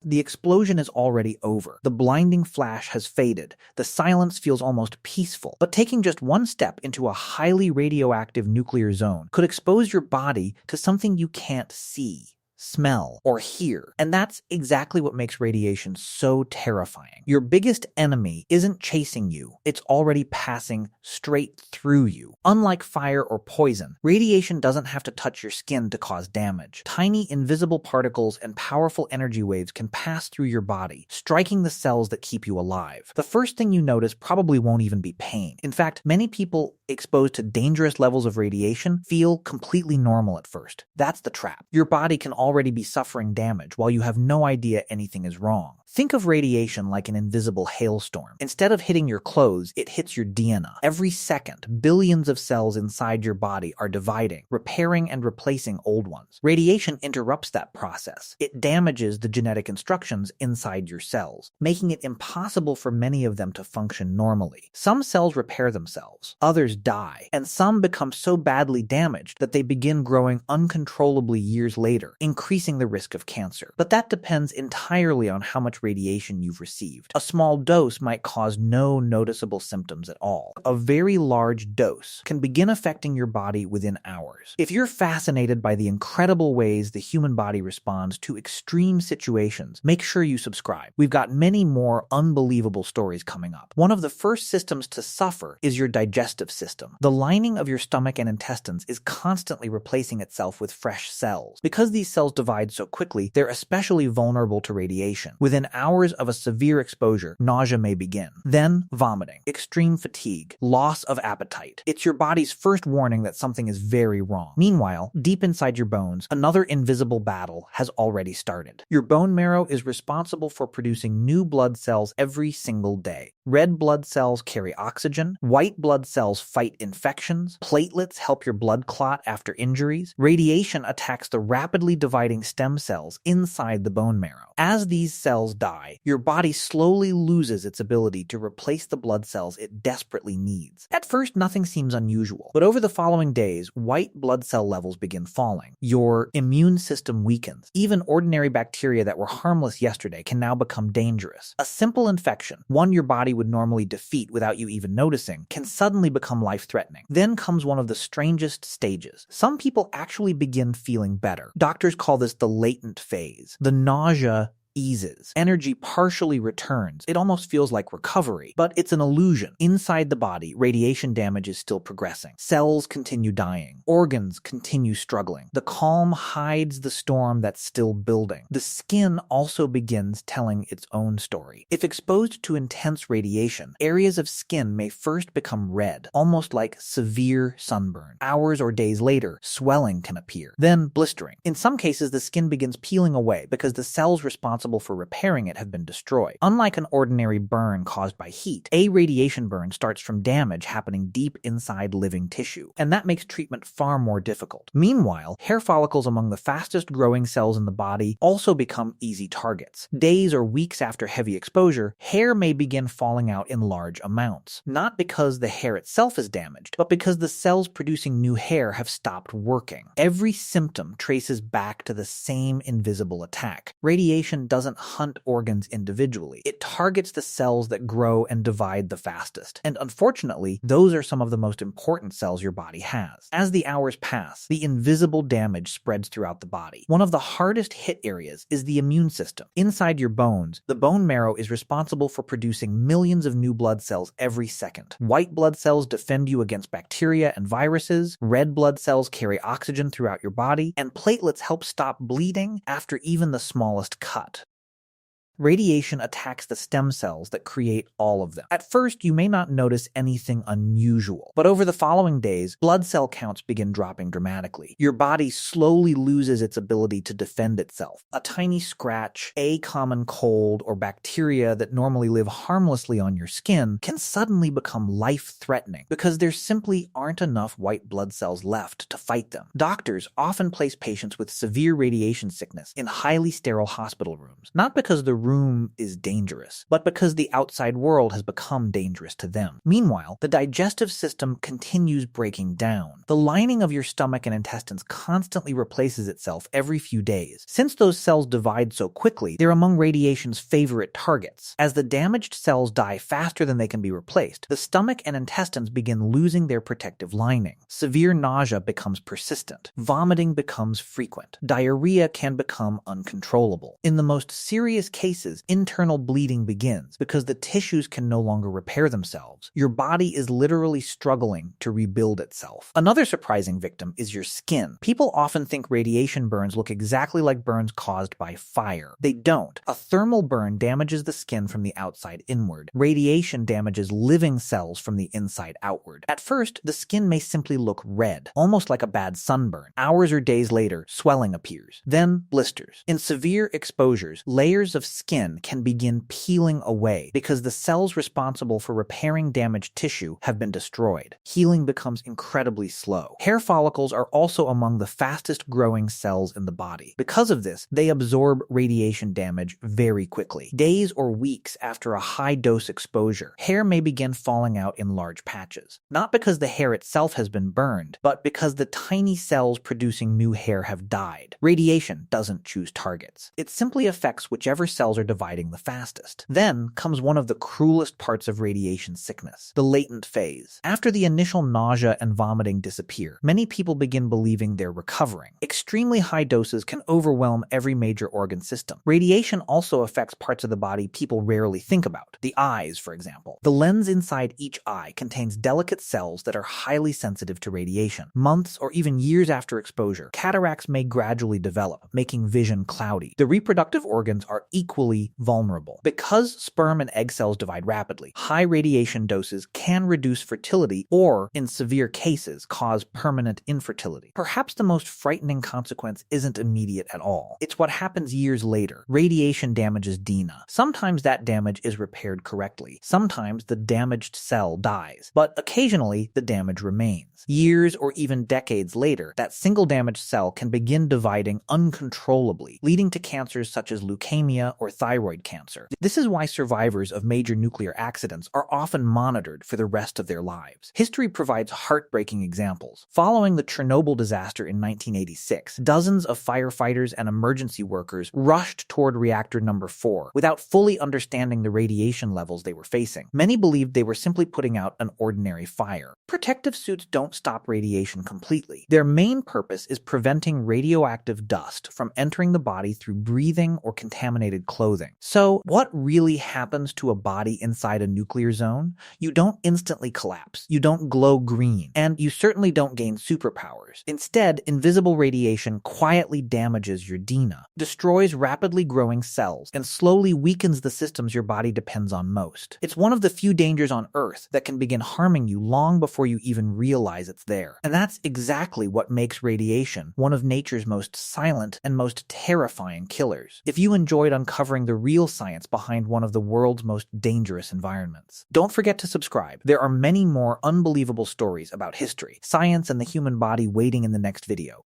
the explosion is already over. The blinding flash has faded. The silence feels almost peaceful. But taking just one step into a highly radioactive nuclear zone could expose your body to something you can't see, smell, or hear. And that's exactly what makes radiation so terrifying. Your biggest enemy isn't chasing you, it's already passing straight through you. Unlike fire or poison, radiation doesn't have to touch your skin to cause damage. Tiny invisible particles and powerful energy waves can pass through your body, striking the cells that keep you alive. The first thing you notice probably won't even be pain. In fact, many people exposed to dangerous levels of radiation feel completely normal at first. That's the trap. Your body can already be suffering damage while you have no idea anything is wrong. Think of radiation like an invisible hailstorm. Instead of hitting your clothes, it hits your DNA. Every second, billions of cells inside your body are dividing, repairing and replacing old ones. Radiation interrupts that process. It damages the genetic instructions inside your cells, making it impossible for many of them to function normally. Some cells repair themselves, others die, and some become so badly damaged that they begin growing uncontrollably years later, increasing the risk of cancer. But that depends entirely on how much radiation you've received. A small dose might cause no noticeable symptoms at all. A very large dose can begin affecting your body within hours. If you're fascinated by the incredible ways the human body responds to extreme situations, make sure you subscribe. We've got many more unbelievable stories coming up. One of the first systems to suffer is your digestive system. The lining of your stomach and intestines is constantly replacing itself with fresh cells. Because these cells divide so quickly, they're especially vulnerable to radiation. Within hours of a severe exposure, nausea may begin. Then, vomiting, extreme fatigue, loss of appetite. It's your body's first warning that something is very wrong. Meanwhile, deep inside your bones, another invisible battle has already started. Your bone marrow is responsible for producing new blood cells every single day. Red blood cells carry oxygen, white blood cells fight infections, platelets help your blood clot after injuries. Radiation attacks the rapidly dividing stem cells inside the bone marrow. As these cells die, your body slowly loses its ability to replace the blood cells it desperately needs. At first, nothing seems unusual, but over the following days, white blood cell levels begin falling. Your immune system weakens. Even ordinary bacteria that were harmless yesterday can now become dangerous. A simple infection, one your body would normally defeat without you even noticing, can suddenly become life-threatening. Then comes one of the strangest stages. Some people actually begin feeling better. Doctors call this the latent phase. The nausea eases. Energy partially returns. It almost feels like recovery, but it's an illusion. Inside the body, radiation damage is still progressing. Cells continue dying. Organs continue struggling. The calm hides the storm that's still building. The skin also begins telling its own story. If exposed to intense radiation, areas of skin may first become red, almost like severe sunburn. Hours or days later, swelling can appear, then blistering. In some cases, the skin begins peeling away because the cells responsible for repairing it have been destroyed. Unlike an ordinary burn caused by heat, a radiation burn starts from damage happening deep inside living tissue, and that makes treatment far more difficult. Meanwhile, hair follicles among the fastest growing cells in the body also become easy targets. Days or weeks after heavy exposure, hair may begin falling out in large amounts, not because the hair itself is damaged, but because the cells producing new hair have stopped working. Every symptom traces back to the same invisible attack. Radiation doesn't hunt organs individually. It targets the cells that grow and divide the fastest. And unfortunately, those are some of the most important cells your body has. As the hours pass, the invisible damage spreads throughout the body. One of the hardest hit areas is the immune system. Inside your bones, the bone marrow is responsible for producing millions of new blood cells every second. White blood cells defend you against bacteria and viruses, red blood cells carry oxygen throughout your body, and platelets help stop bleeding after even the smallest cut. Radiation attacks the stem cells that create all of them. At first, you may not notice anything unusual, but over the following days, blood cell counts begin dropping dramatically. Your body slowly loses its ability to defend itself. A tiny scratch, a common cold, or bacteria that normally live harmlessly on your skin can suddenly become life-threatening because there simply aren't enough white blood cells left to fight them. Doctors often place patients with severe radiation sickness in highly sterile hospital rooms, not because the room is dangerous, but because the outside world has become dangerous to them. Meanwhile, the digestive system continues breaking down. The lining of your stomach and intestines constantly replaces itself every few days. Since those cells divide so quickly, they're among radiation's favorite targets. As the damaged cells die faster than they can be replaced, the stomach and intestines begin losing their protective lining. Severe nausea becomes persistent. Vomiting becomes frequent. Diarrhea can become uncontrollable. In the most serious cases, internal bleeding begins because the tissues can no longer repair themselves. Your body is literally struggling to rebuild itself. Another surprising victim is your skin. People often think radiation burns look exactly like burns caused by fire. They don't. A thermal burn damages the skin from the outside inward. Radiation damages living cells from the inside outward. At first, the skin may simply look red, almost like a bad sunburn. Hours or days later, swelling appears. Then blisters. In severe exposures, layers of skin can begin peeling away because the cells responsible for repairing damaged tissue have been destroyed. Healing becomes incredibly slow. Hair follicles are also among the fastest growing cells in the body. Because of this, they absorb radiation damage very quickly. Days or weeks after a high dose exposure, hair may begin falling out in large patches. Not because the hair itself has been burned, but because the tiny cells producing new hair have died. Radiation doesn't choose targets. It simply affects whichever cells are dividing the fastest. Then comes one of the cruelest parts of radiation sickness, the latent phase. After the initial nausea and vomiting disappear, many people begin believing they're recovering. Extremely high doses can overwhelm every major organ system. Radiation also affects parts of the body people rarely think about. The eyes, for example. The lens inside each eye contains delicate cells that are highly sensitive to radiation. Months or even years after exposure, cataracts may gradually develop, making vision cloudy. The reproductive organs are equally vulnerable. Because sperm and egg cells divide rapidly, high radiation doses can reduce fertility or, in severe cases, cause permanent infertility. Perhaps the most frightening consequence isn't immediate at all. It's what happens years later. Radiation damages DNA. Sometimes that damage is repaired correctly. Sometimes the damaged cell dies. But occasionally, the damage remains. Years or even decades later, that single damaged cell can begin dividing uncontrollably, leading to cancers such as leukemia or thyroid cancer. This is why survivors of major nuclear accidents are often monitored for the rest of their lives. History provides heartbreaking examples. Following the Chernobyl disaster in 1986, dozens of firefighters and emergency workers rushed toward reactor number 4 without fully understanding the radiation levels they were facing. Many believed they were simply putting out an ordinary fire. Protective suits don't stop radiation completely. Their main purpose is preventing radioactive dust from entering the body through breathing or contaminated clothing. So, what really happens to a body inside a nuclear zone? You don't instantly collapse, you don't glow green, and you certainly don't gain superpowers. Instead, invisible radiation quietly damages your DNA, destroys rapidly growing cells, and slowly weakens the systems your body depends on most. It's one of the few dangers on Earth that can begin harming you long before you even realize it's there. And that's exactly what makes radiation one of nature's most silent and most terrifying killers. If you enjoyed uncovering the real science behind one of the world's most dangerous environments, don't forget to subscribe. There are many more unbelievable stories about history, science, and the human body waiting in the next video.